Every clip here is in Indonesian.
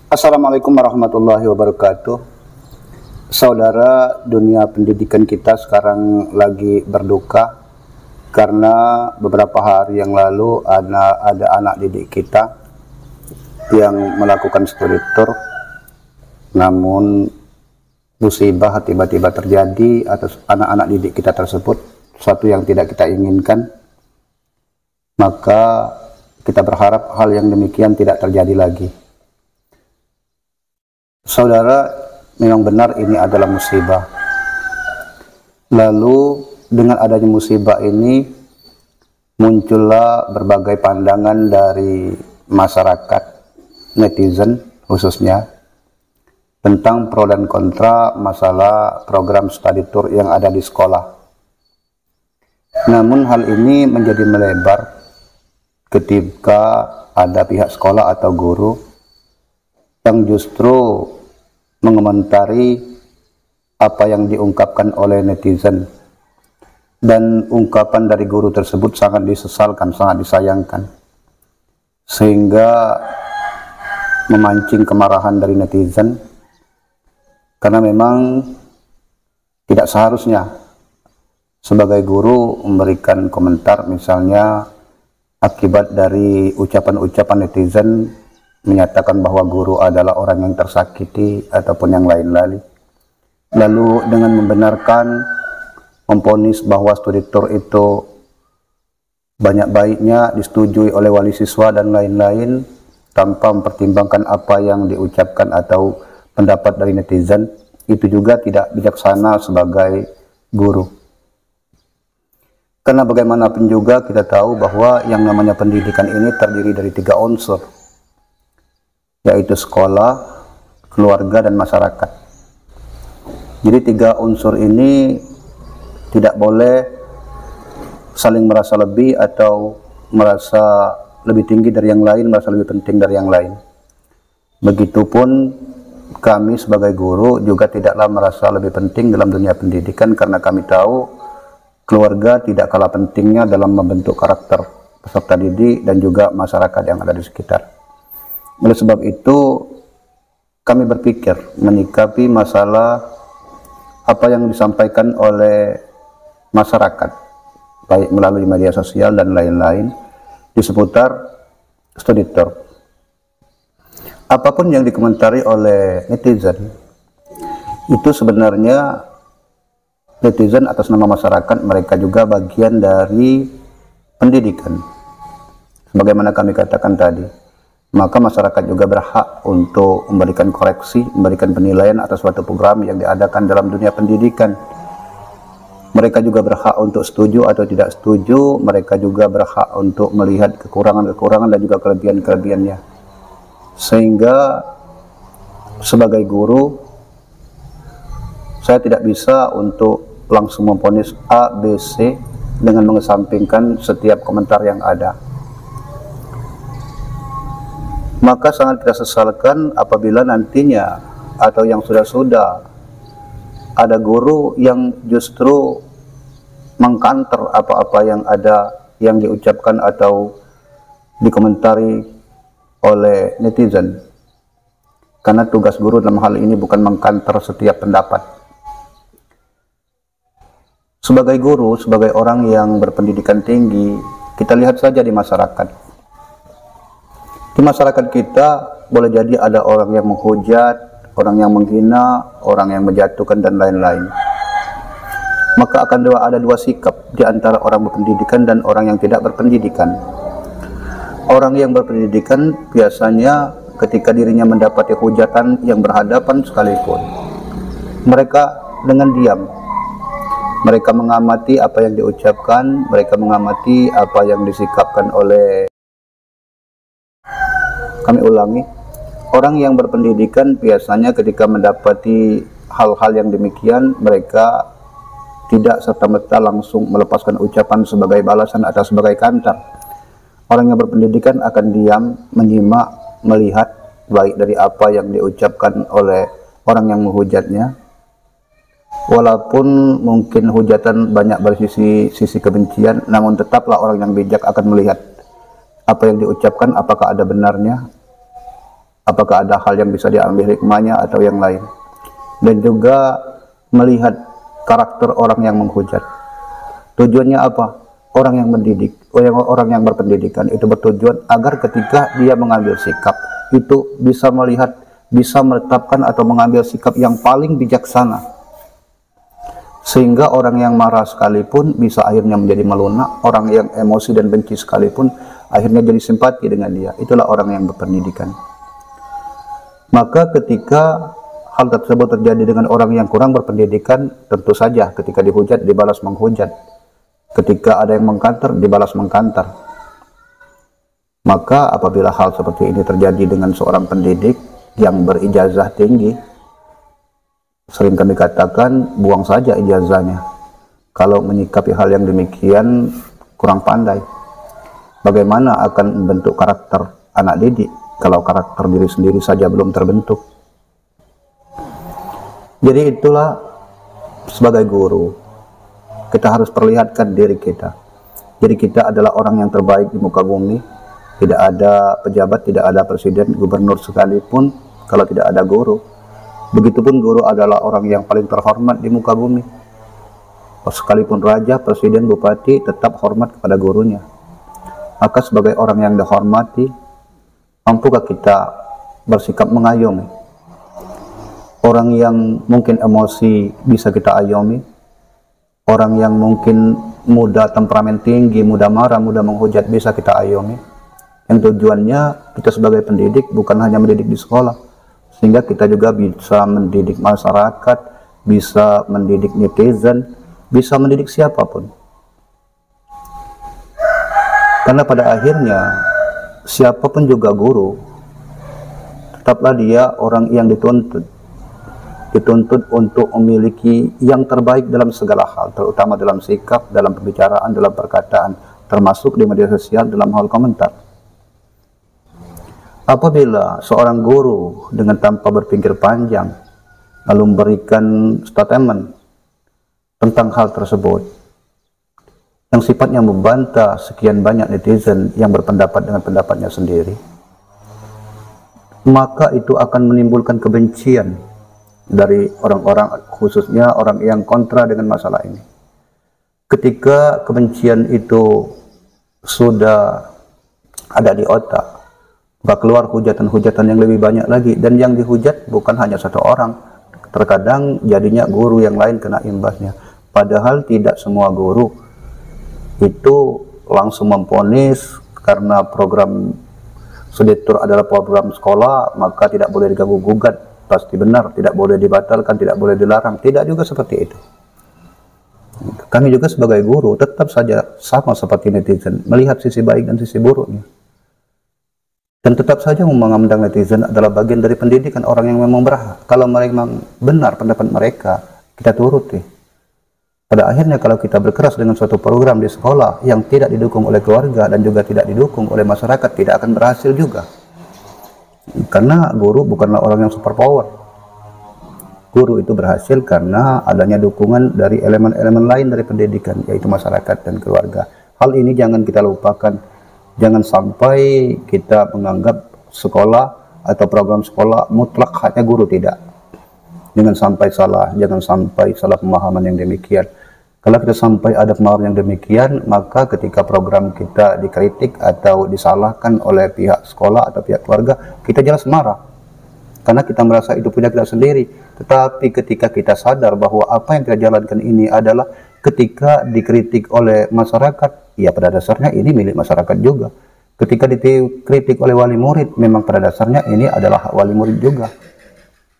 Assalamualaikum warahmatullahi wabarakatuh. Saudara, dunia pendidikan kita sekarang lagi berduka karena beberapa hari yang lalu ada anak didik kita yang melakukan studi tour, namun musibah tiba-tiba terjadi atas anak-anak didik kita tersebut, suatu yang tidak kita inginkan. Maka kita berharap hal yang demikian tidak terjadi lagi. Saudara, memang benar ini adalah musibah. Lalu dengan adanya musibah ini muncullah berbagai pandangan dari masyarakat, netizen khususnya, tentang pro dan kontra masalah program study tour yang ada di sekolah. Namun hal ini menjadi melebar ketika ada pihak sekolah atau guru yang justru mengomentari apa yang diungkapkan oleh netizen, dan ungkapan dari guru tersebut sangat disesalkan, sangat disayangkan, sehingga memancing kemarahan dari netizen, karena memang tidak seharusnya sebagai guru memberikan komentar misalnya akibat dari ucapan-ucapan netizen menyatakan bahwa guru adalah orang yang tersakiti ataupun yang lain-lain. Lalu dengan membenarkan, memvonis bahwa studi tour itu banyak baiknya disetujui oleh wali siswa dan lain-lain tanpa mempertimbangkan apa yang diucapkan atau pendapat dari netizen, itu juga tidak bijaksana sebagai guru. Karena bagaimanapun juga kita tahu bahwa yang namanya pendidikan ini terdiri dari 3 unsur, yaitu sekolah, keluarga, dan masyarakat. Jadi 3 unsur ini tidak boleh saling merasa lebih atau merasa lebih tinggi dari yang lain, merasa lebih penting dari yang lain. Begitupun kami sebagai guru juga tidaklah merasa lebih penting dalam dunia pendidikan, karena kami tahu keluarga tidak kalah pentingnya dalam membentuk karakter peserta didik dan juga masyarakat yang ada di sekitar. Oleh sebab itu, kami berpikir menyikapi masalah apa yang disampaikan oleh masyarakat, baik melalui media sosial dan lain-lain, di seputar studi tour. Apapun yang dikomentari oleh netizen, itu sebenarnya netizen atas nama masyarakat, mereka juga bagian dari pendidikan. Sebagaimana kami katakan tadi, maka masyarakat juga berhak untuk memberikan koreksi, memberikan penilaian atas suatu program yang diadakan dalam dunia pendidikan. Mereka juga berhak untuk setuju atau tidak setuju, mereka juga berhak untuk melihat kekurangan-kekurangan dan juga kelebihan-kelebihannya. Sehingga sebagai guru, saya tidak bisa untuk langsung memvonis A, B, C dengan mengesampingkan setiap komentar yang ada. Maka sangat kita sesalkan apabila nantinya atau yang sudah ada guru yang justru mengkanter apa-apa yang ada, yang diucapkan atau dikomentari oleh netizen. Karena tugas guru dalam hal ini bukan mengkanter setiap pendapat. Sebagai guru, sebagai orang yang berpendidikan tinggi, kita lihat saja di masyarakat. Di masyarakat kita boleh jadi ada orang yang menghujat, orang yang menghina, orang yang menjatuhkan dan lain-lain. Maka akan ada 2 sikap di antara orang berpendidikan dan orang yang tidak berpendidikan. Orang yang berpendidikan biasanya ketika dirinya mendapati hujatan yang berhadapan sekalipun, mereka dengan diam, mereka mengamati apa yang diucapkan, mereka mengamati apa yang disikapkan oleh, kami ulangi, orang yang berpendidikan biasanya ketika mendapati hal-hal yang demikian, mereka tidak serta-merta langsung melepaskan ucapan sebagai balasan atau sebagai kantar. Orang yang berpendidikan akan diam, menyimak, melihat baik dari apa yang diucapkan oleh orang yang menghujatnya. Walaupun mungkin hujatan banyak bersisi kebencian, namun tetaplah orang yang bijak akan melihat apa yang diucapkan, apakah ada benarnya, apakah ada hal yang bisa diambil hikmahnya atau yang lain. Dan juga melihat karakter orang yang menghujat. Tujuannya apa? Orang yang mendidik, orang yang berpendidikan itu bertujuan agar ketika dia mengambil sikap itu bisa melihat, bisa menetapkan atau mengambil sikap yang paling bijaksana, sehingga orang yang marah sekalipun bisa akhirnya menjadi melunak, orang yang emosi dan benci sekalipun akhirnya jadi simpati dengan dia. Itulah orang yang berpendidikan. Maka ketika hal tersebut terjadi dengan orang yang kurang berpendidikan, tentu saja ketika dihujat dibalas menghujat, ketika ada yang mengkantar dibalas mengkantar. Maka apabila hal seperti ini terjadi dengan seorang pendidik yang berijazah tinggi, sering kami katakan buang saja ijazahnya kalau menyikapi hal yang demikian kurang pandai. Bagaimana akan membentuk karakter anak didik kalau karakter diri sendiri saja belum terbentuk? Jadi itulah sebagai guru kita harus perlihatkan diri kita. Jadi kita adalah orang yang terbaik di muka bumi. Tidak ada pejabat, tidak ada presiden, gubernur sekalipun kalau tidak ada guru. Begitupun guru adalah orang yang paling terhormat di muka bumi. Sekalipun raja, presiden, bupati tetap hormat kepada gurunya. Maka sebagai orang yang dihormati, mampukah kita bersikap mengayomi? Orang yang mungkin emosi bisa kita ayomi. Orang yang mungkin mudah temperamen tinggi, mudah marah, mudah menghujat bisa kita ayomi. Yang tujuannya kita sebagai pendidik bukan hanya mendidik di sekolah, sehingga kita juga bisa mendidik masyarakat, bisa mendidik netizen, bisa mendidik siapapun. Karena pada akhirnya siapapun juga guru, tetaplah dia orang yang dituntut untuk memiliki yang terbaik dalam segala hal, terutama dalam sikap, dalam pembicaraan, dalam perkataan, termasuk di media sosial dalam hal komentar. Apabila seorang guru dengan tanpa berpikir panjang lalu memberikan statement tentang hal tersebut yang sifatnya membantah sekian banyak netizen yang berpendapat dengan pendapatnya sendiri, maka itu akan menimbulkan kebencian dari orang-orang, khususnya orang yang kontra dengan masalah ini. Ketika kebencian itu sudah ada di otak, maka keluar hujatan-hujatan yang lebih banyak lagi, dan yang dihujat bukan hanya satu orang, terkadang jadinya guru yang lain kena imbasnya. Padahal tidak semua guru itu langsung memvonis karena program Sudetur adalah program sekolah maka tidak boleh diganggu gugat. Pasti benar, tidak boleh dibatalkan, tidak boleh dilarang. Tidak juga seperti itu. Kami juga sebagai guru tetap saja sama seperti netizen, melihat sisi baik dan sisi buruknya. Dan tetap saja memandang netizen adalah bagian dari pendidikan orang yang memang berhak. Kalau memang benar pendapat mereka, kita turuti. Pada akhirnya kalau kita berkeras dengan suatu program di sekolah yang tidak didukung oleh keluarga dan juga tidak didukung oleh masyarakat, tidak akan berhasil juga. Karena guru bukanlah orang yang super power. Guru itu berhasil karena adanya dukungan dari elemen-elemen lain dari pendidikan, yaitu masyarakat dan keluarga. Hal ini jangan kita lupakan. Jangan sampai kita menganggap sekolah atau program sekolah mutlak hanya guru, tidak. Jangan sampai salah pemahaman yang demikian. Kalau kita sampai ada pemahaman yang demikian, maka ketika program kita dikritik atau disalahkan oleh pihak sekolah atau pihak keluarga, kita jelas marah. Karena kita merasa itu punya kita sendiri. Tetapi ketika kita sadar bahwa apa yang kita jalankan ini adalah ketika dikritik oleh masyarakat, ya pada dasarnya ini milik masyarakat juga. Ketika dikritik oleh wali murid, memang pada dasarnya ini adalah hak wali murid juga.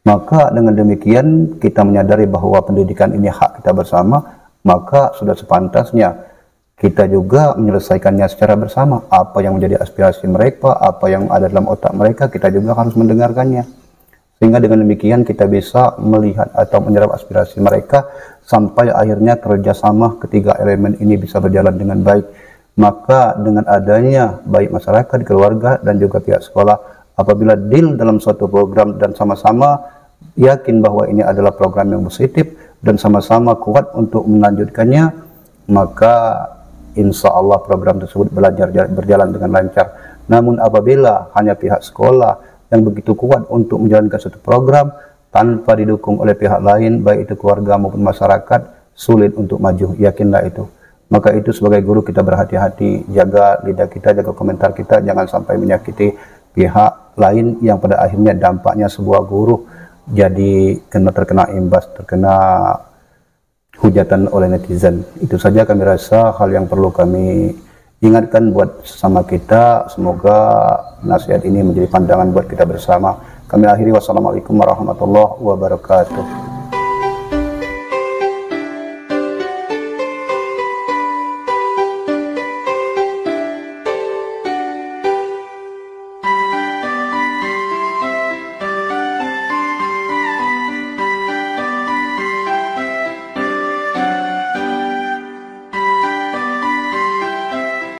Maka dengan demikian kita menyadari bahwa pendidikan ini hak kita bersama, maka sudah sepantasnya kita juga menyelesaikannya secara bersama. Apa yang menjadi aspirasi mereka, apa yang ada dalam otak mereka, kita juga harus mendengarkannya. Sehingga dengan demikian kita bisa melihat atau menyerap aspirasi mereka sampai akhirnya kerjasama ketiga elemen ini bisa berjalan dengan baik. Maka dengan adanya baik masyarakat, keluarga, dan juga pihak sekolah, apabila deal dalam suatu program dan sama-sama yakin bahwa ini adalah program yang positif dan sama-sama kuat untuk melanjutkannya, maka insya Allah program tersebut berjalan dengan lancar. Namun apabila hanya pihak sekolah yang begitu kuat untuk menjalankan suatu program tanpa didukung oleh pihak lain, baik itu keluarga maupun masyarakat, sulit untuk maju. Yakinlah itu. Maka itu sebagai guru kita berhati-hati, jaga lidah kita, jaga komentar kita, jangan sampai menyakiti pihak lain yang pada akhirnya dampaknya sebuah guru jadi terkena imbas, terkena hujatan oleh netizen. Itu saja kami rasa hal yang perlu kami ingatkan buat sesama kita. Semoga nasihat ini menjadi pandangan buat kita bersama. Kami akhiri, wassalamualaikum warahmatullahi wabarakatuh.